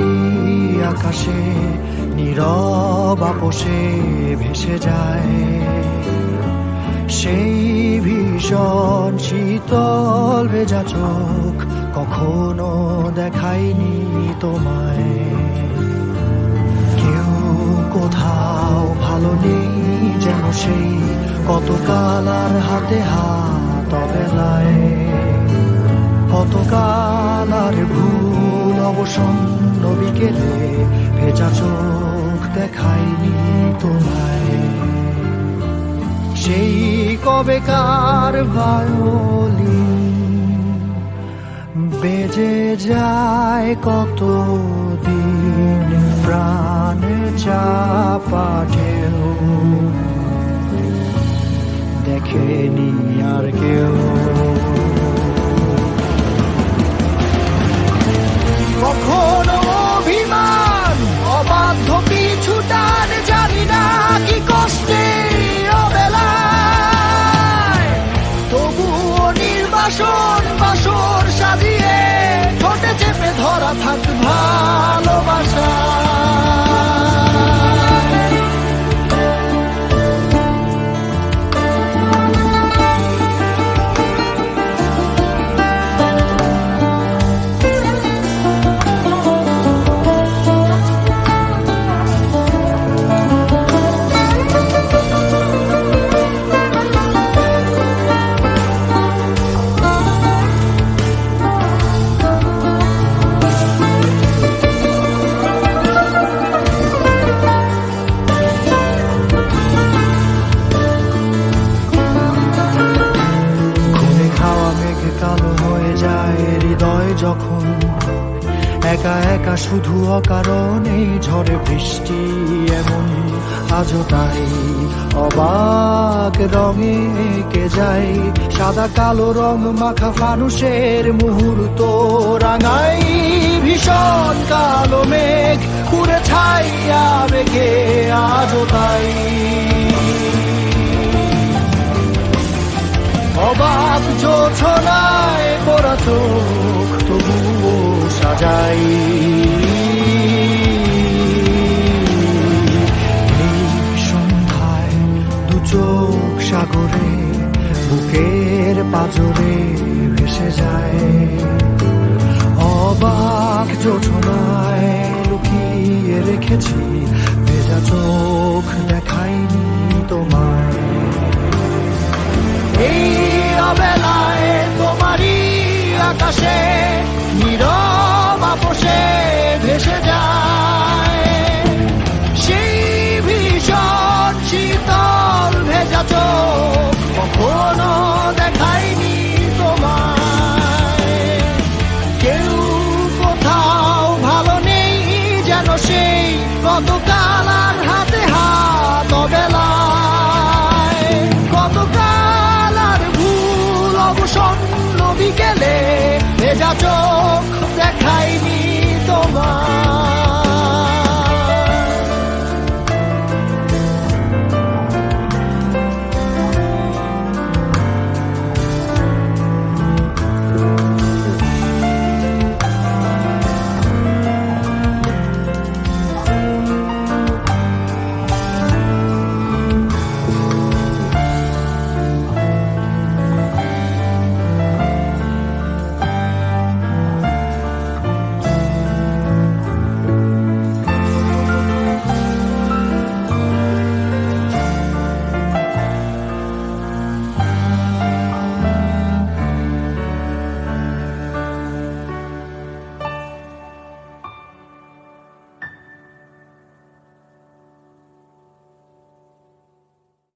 তোমারই আকাশে নীরব আপোষে ভেসে যায় সেই ভীষণ শীতল ভেজা চোখ কখনো দেখায়নি তোমায়। কেউ কোথাও ভালো নেই যেন সেই কতকাল আর হাতে হাত অবেলায়, কতকাল আর ভুল অবসন্ন বিকেলে ভেজা চোখ দেখায়নি তোমায়। সেই কবেকার ভায়োলিন বেজে যায় কতদিন প্রাণ চাপা ঢেউ দেখেনি আর কেউ। কখনো অভিমান অবাধ্য পিছু টান জানি না কি কষ্টে অবেলায়, তবুও নির্বাসন বাসর সাজিয়ে ঠোঁটে চেপে ধরা থাক ভালোবাসা। কালো হয়ে যায় হৃদয় যখন একা একা শুধু অকারণে ঝড়ে বৃষ্টি এমন আজও তাই অবাক রঙে এঁকে যায় সাদা কালো রং মাখা মানুষের মুহূর্ত রাঙাই ভীষণ কালো মেঘ পুরে ছাইয়া মেঘে আজও তাই অবাক জোছনায় পড়া চোখ তবুও সাজাই এই সন্ধ্যায় দু চোখ সাগরে বুকের পাজরে ভেসে যায় অবাক জোছনায় লুকিয়ে রেখেছি ভেজা চোখ দেখাইনি তোমায়। এই অবেলায় তোমারই আকাশে নীরব আপোষে ভেসে যায় সেই ভীষণ শীতল ভেজা চোখ কখনো দেখায়নি তোমায়। কেউ কোথাও ভালো নেই যেন সেই কতকাল আর হাতে হাত অবেলায়, কতকাল অবসন্ন বিকেলে ভেজা চোখ